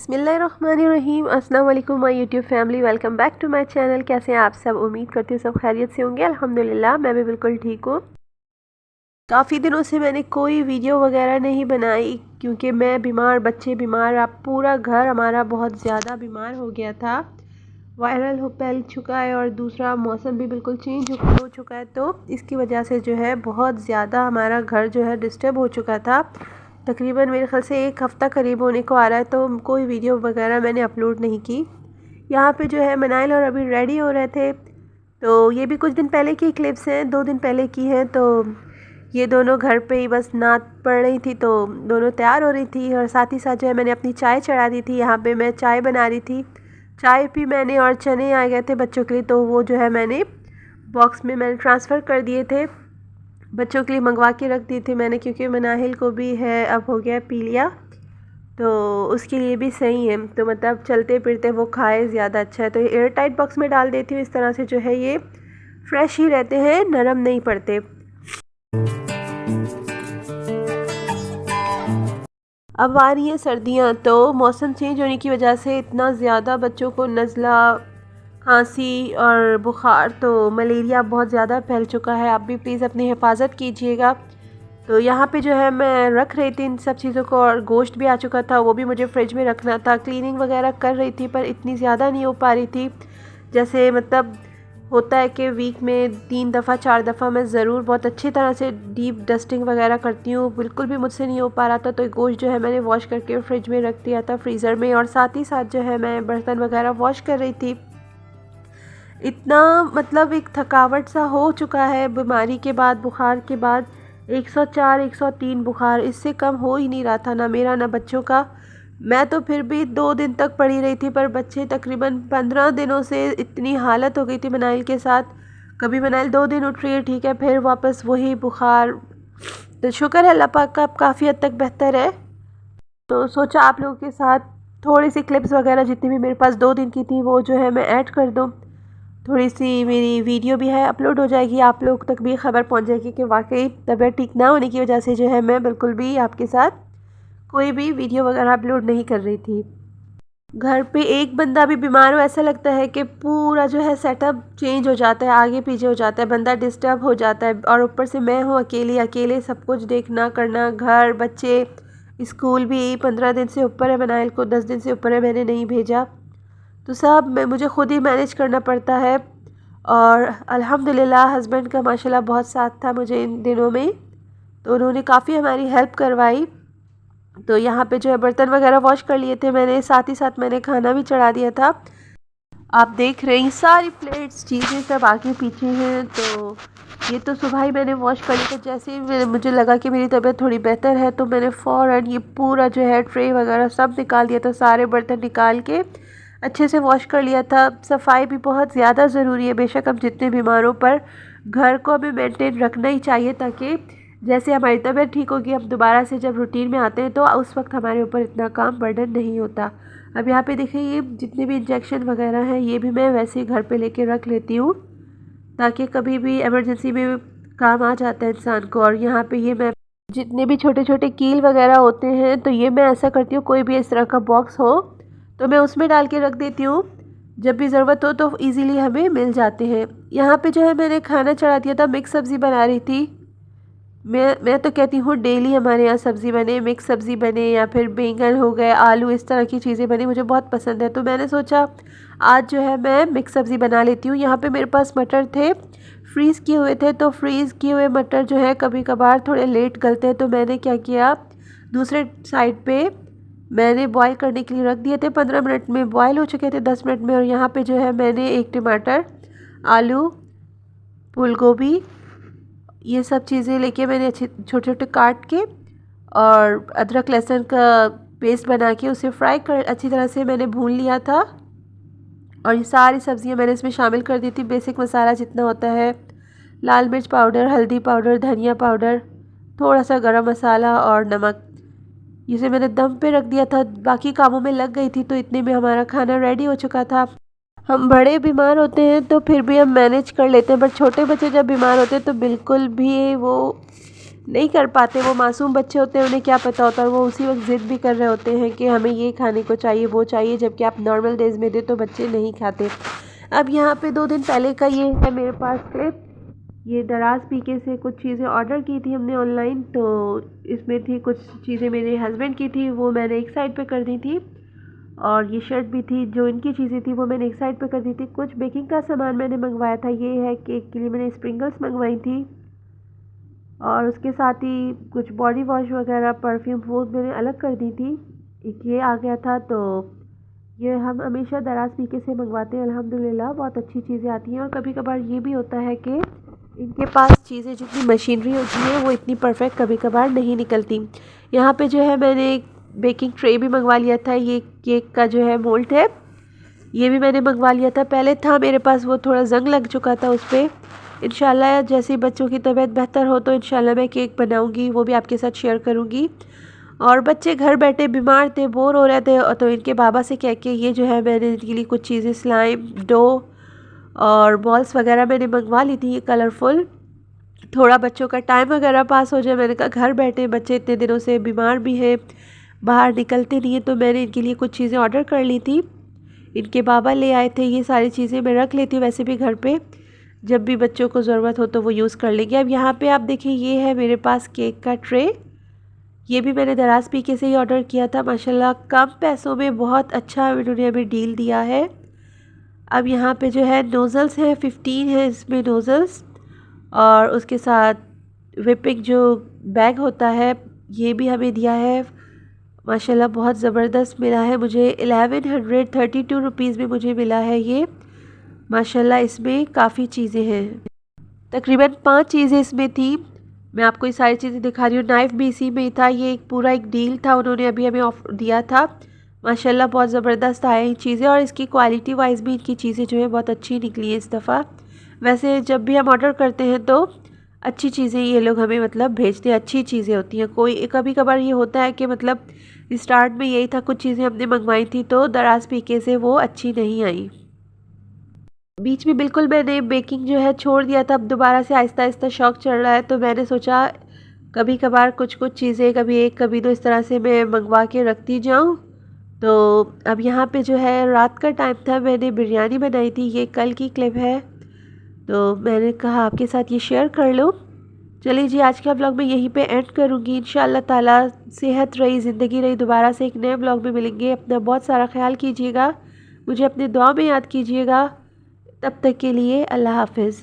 बिस्मिल्लाहिर्रहमानिर्रहीम। अस्सलाम वालेकुम my YouTube family, welcome back to my channel. कैसे हैं आप सब? उम्मीद करती हूँ सब खैरियत से होंगे। अल्हम्दुलिल्लाह मैं भी बिल्कुल ठीक हूँ। काफ़ी दिनों से मैंने कोई वीडियो वगैरह नहीं बनाई क्योंकि मैं बीमार, बच्चे बीमार, अब पूरा घर हमारा बहुत ज़्यादा बीमार हो गया था। वायरल हो फैल चुका है और दूसरा मौसम भी बिल्कुल चेंज हो चुका है, तो इसकी वजह से जो है बहुत ज़्यादा हमारा घर जो है डिस्टर्ब हो चुका था। तकरीबन मेरे ख्याल से एक हफ़्ता करीब होने को आ रहा है, तो कोई वीडियो वगैरह मैंने अपलोड नहीं की। यहाँ पे जो है मनाइल और अभी रेडी हो रहे थे, तो ये भी कुछ दिन पहले की क्लिप्स हैं, 2 दिन पहले की हैं। तो ये दोनों घर पे ही बस नात पढ़ रही थी, तो दोनों तैयार हो रही थी और साथ ही साथ जो है मैंने अपनी चाय चढ़ा दी थी। यहाँ पे मैं चाय बना रही थी, चाय पी मैंने और चने आ गए थे बच्चों के लिए, तो वो जो है मैंने बॉक्स में मैंने ट्रांसफ़र कर दिए थे, बच्चों के लिए मंगवा के रख दी थी मैंने, क्योंकि मनाहिल को भी है अब हो गया पीलिया, तो उसके लिए भी सही है। तो मतलब चलते फिरते वो खाए ज़्यादा अच्छा है। तो ये एयर टाइट बॉक्स में डाल देती हूँ, इस तरह से जो है ये फ्रेश ही रहते हैं, नरम नहीं पड़ते। अब आ रही हैं सर्दियाँ, तो मौसम चेंज होने की वजह से इतना ज़्यादा बच्चों को नज़ला, खांसी और बुखार, तो मलेरिया बहुत ज़्यादा फैल चुका है। आप भी प्लीज़ अपनी हिफाजत कीजिएगा। तो यहाँ पे जो है मैं रख रही थी इन सब चीज़ों को, और गोश्त भी आ चुका था, वो भी मुझे फ्रिज में रखना था। क्लीनिंग वगैरह कर रही थी पर इतनी ज़्यादा नहीं हो पा रही थी। जैसे मतलब होता है कि वीक में 3 दफ़ा 4 दफ़ा मैं ज़रूर बहुत अच्छी तरह से डीप डस्टिंग वगैरह करती हूँ, बिल्कुल भी मुझसे नहीं हो पा रहा था। तो गोश्त जो है मैंने वॉश करके फ्रिज में रख दिया था, फ्रीज़र में, और साथ ही साथ जो है मैं बर्तन वगैरह वॉश कर रही थी। इतना मतलब एक थकावट सा हो चुका है बीमारी के बाद, बुखार के बाद। 104 103 बुखार, इससे कम हो ही नहीं रहा था, ना मेरा ना बच्चों का। मैं तो फिर भी 2 दिन तक पड़ी रही थी, पर बच्चे तकरीबन 15 दिनों से इतनी हालत हो गई थी मनाइल के साथ। कभी मनाइल 2 दिन उठ रही है ठीक है, फिर वापस वही बुखार। तो शुक्र है अल्लाह पाक का, अब काफ़ी हद तक बेहतर है। तो सोचा आप लोगों के साथ थोड़ी सी क्लिप्स वगैरह जितनी भी मेरे पास 2 दिन की थी वो जो है मैं ऐड कर दूँ। थोड़ी सी मेरी वीडियो भी है, अपलोड हो जाएगी, आप लोग तक भी खबर पहुंच जाएगी कि वाकई तबीयत ठीक ना होने की वजह से जो है मैं बिल्कुल भी आपके साथ कोई भी वीडियो वगैरह अपलोड नहीं कर रही थी। घर पे एक बंदा भी बीमार हो, ऐसा लगता है कि पूरा जो है सेटअप चेंज हो जाता है, आगे पीछे हो जाता है, बंदा डिस्टर्ब हो जाता है। और ऊपर से मैं हूँ अकेली, अकेले सब कुछ देखना करना, घर, बच्चे, स्कूल भी 15 दिन से ऊपर है, मनाइल को 10 दिन से ऊपर है मैंने नहीं भेजा, तो सब मुझे खुद ही मैनेज करना पड़ता है। और अल्हम्दुलिल्लाह हस्बैंड का माशाल्लाह बहुत साथ था मुझे इन दिनों में, तो उन्होंने काफ़ी हमारी हेल्प करवाई। तो यहाँ पे जो है बर्तन वगैरह वॉश कर लिए थे मैंने, साथ ही साथ मैंने खाना भी चढ़ा दिया था। आप देख रही हैं सारी प्लेट्स चीज़ें सब आगे पीछे हैं। तो ये तो सुबह ही मैंने वॉश कर लिया था। जैसे ही मुझे लगा कि मेरी तबीयत थोड़ी बेहतर है, तो मैंने फ़ौरन ये पूरा जो है ट्रे वगैरह सब निकाल दिया था, सारे बर्तन निकाल के अच्छे से वॉश कर लिया था। सफाई भी बहुत ज़्यादा ज़रूरी है, बेशक हम जितने बीमारों पर घर को हमें मेंटेन रखना ही चाहिए, ताकि जैसे हमारी तबीयत ठीक होगी, हम दोबारा से जब रूटीन में आते हैं तो उस वक्त हमारे ऊपर इतना काम बर्डन नहीं होता। अब यहाँ पे देखिए ये जितने भी इंजेक्शन वगैरह हैं ये भी मैं वैसे ही घर पे लेके रख लेती हूँ, ताकि कभी भी इमरजेंसी में काम आ जाता है इंसान को। और यहाँ पे ये मैं जितने भी छोटे छोटे कील वगैरह होते हैं, तो ये मैं ऐसा करती हूँ, कोई भी इस तरह का बॉक्स हो तो मैं उसमें डाल के रख देती हूँ, जब भी ज़रूरत हो तो इजीली हमें मिल जाते हैं। यहाँ पे जो है मैंने खाना चढ़ा दिया था, मिक्स सब्ज़ी बना रही थी। मैं तो कहती हूँ डेली हमारे यहाँ सब्ज़ी बने, मिक्स सब्ज़ी बने, या फिर बैंगन हो गए, आलू, इस तरह की चीज़ें बनी, मुझे बहुत पसंद है। तो मैंने सोचा आज जो है मैं मिक्स सब्ज़ी बना लेती हूँ। यहाँ पे मेरे पास मटर थे, फ्रीज़ किए हुए थे, तो फ्रीज़ किए हुए मटर जो है कभी कभार थोड़े लेट गलते हैं, तो मैंने क्या किया, दूसरे साइड पे मैंने बॉईल करने के लिए रख दिए थे। 15 मिनट में बॉईल हो चुके थे, 10 मिनट में। और यहाँ पे जो है मैंने एक टमाटर, आलू, फूल गोभी, ये सब चीज़ें लेके मैंने अच्छे छोटे छोटे काट के, और अदरक लहसुन का पेस्ट बना के उसे फ्राई कर अच्छी तरह से मैंने भून लिया था। और ये सारी सब्जियां मैंने इसमें शामिल कर दी थी। बेसिक मसाला जितना होता है, लाल मिर्च पाउडर, हल्दी पाउडर, धनिया पाउडर, थोड़ा सा गरम मसाला और नमक, इसे मैंने दम पे रख दिया था। बाकी कामों में लग गई थी, तो इतने में हमारा खाना रेडी हो चुका था। हम बड़े बीमार होते हैं तो फिर भी हम मैनेज कर लेते हैं, बट छोटे बच्चे जब बीमार होते हैं तो बिल्कुल भी वो नहीं कर पाते। वो मासूम बच्चे होते हैं, उन्हें क्या पता होता है, वो उसी वक्त ज़िद भी कर रहे होते हैं कि हमें ये खाने को चाहिए, वो चाहिए, जबकि आप नॉर्मल डेज़ में दे तो बच्चे नहीं खाते। अब यहाँ पे 2 दिन पहले का ये है मेरे पास क्लिप। ये दराज पीके से कुछ चीज़ें ऑर्डर की थी हमने ऑनलाइन, तो इसमें थी कुछ चीज़ें मेरे हस्बैंड की थी, वो मैंने एक साइड पे कर दी थी, और ये शर्ट भी थी, जो इनकी चीज़ें थी वो मैंने एक साइड पे कर दी थी। कुछ बेकिंग का सामान मैंने मंगवाया था, ये है केक के लिए मैंने स्प्रिंगल्स मंगवाई थी, और उसके साथ ही कुछ बॉडी वॉश वगैरह, परफ्यूम, वो मैंने अलग कर दी थी। एक ये आ गया था। तो ये हम हमेशा दराज पीके से मंगवाते हैं, अल्हम्दुलिल्लाह बहुत अच्छी चीज़ें आती हैं। और कभी कभार ये भी होता है कि इनके पास चीज़ें, जितनी मशीनरी होती है वो इतनी परफेक्ट कभी कभार नहीं निकलती। यहाँ पे जो है मैंने एक बेकिंग ट्रे भी मंगवा लिया था, ये केक का जो है मोल्ड है, ये भी मैंने मंगवा लिया था। पहले था मेरे पास, वो थोड़ा जंग लग चुका था उस पर। इंशाल्लाह जैसे ही बच्चों की तबीयत बेहतर हो तो इंशाल्लाह मैं केक बनाऊंगी, वो भी आपके साथ शेयर करूंगी। और बच्चे घर बैठे बीमार थे, बोर हो रहे थे, तो इनके बाबा से कह के ये जो है मैंने इनके लिए कुछ चीज़ें, स्लाइम, डो और बॉल्स वगैरह मैंने मंगवा ली थी, ये कलरफुल, थोड़ा बच्चों का टाइम वगैरह पास हो जाए। मैंने कहा घर बैठे बच्चे इतने दिनों से बीमार भी हैं, बाहर निकलते नहीं हैं, तो मैंने इनके लिए कुछ चीज़ें ऑर्डर कर ली थी। इनके बाबा ले आए थे, ये सारी चीज़ें मैं रख लेती हूँ वैसे भी घर पे, जब भी बच्चों को ज़रूरत हो तो वो यूज़ कर लेंगे। अब यहाँ पे आप देखिए, ये है मेरे पास केक का ट्रे, ये भी मैंने दराज पीके से ही ऑर्डर किया था। माशाल्लाह कम पैसों में बहुत अच्छा इन्होंने हमें डील दिया है। अब यहाँ पे जो है नोज़ल्स हैं, 15 है इसमें नोज़ल्स, और उसके साथ विपिंग जो बैग होता है ये भी हमें दिया है। माशाल्लाह बहुत ज़बरदस्त मिला है मुझे, 1132 रुपीज़ में मुझे मिला है ये। माशाल्लाह इसमें काफ़ी चीज़ें हैं, तकरीबन 5 चीज़ें इसमें थी। मैं आपको ये सारी चीज़ें दिखा रही हूँ। नाइफ़ भी इसी में ही था, ये एक पूरा एक डील था, उन्होंने अभी हमें ऑफर दिया था। माशाल्लाह बहुत ज़बरदस्त आया ये चीज़ें, और इसकी क्वालिटी वाइज भी इनकी चीज़ें जो है बहुत अच्छी निकली है इस दफ़ा। वैसे जब भी हम ऑर्डर करते हैं तो अच्छी चीज़ें ये लोग हमें मतलब भेजते हैं, अच्छी चीज़ें होती हैं। कोई कभी कभार ये होता है कि मतलब स्टार्ट में यही था, कुछ चीज़ें हमने मंगवाई थी तो दराज पीके से वो अच्छी नहीं आई। बीच में बिल्कुल मैंने बेकिंग जो है छोड़ दिया था, अब दोबारा से आहिस्ता आहिस्ता शौक़ चढ़ रहा है, तो मैंने सोचा कभी कभार कुछ कुछ चीज़ें, कभी एक कभी दो, इस तरह से मैं मंगवा के रखती जाऊँ। तो अब यहाँ पे जो है रात का टाइम था, मैंने बिरयानी बनाई थी, ये कल की क्लिप है, तो मैंने कहा आपके साथ ये शेयर कर लो। चलिए जी, आज का व्लॉग मैं यहीं पे एंड करूँगी। इंशाअल्लाह ताला सेहत रही, ज़िंदगी रही, दोबारा से एक नए व्लॉग में मिलेंगे। अपना बहुत सारा ख्याल कीजिएगा, मुझे अपने दुआ में याद कीजिएगा। तब तक के लिए अल्लाह हाफ़िज़।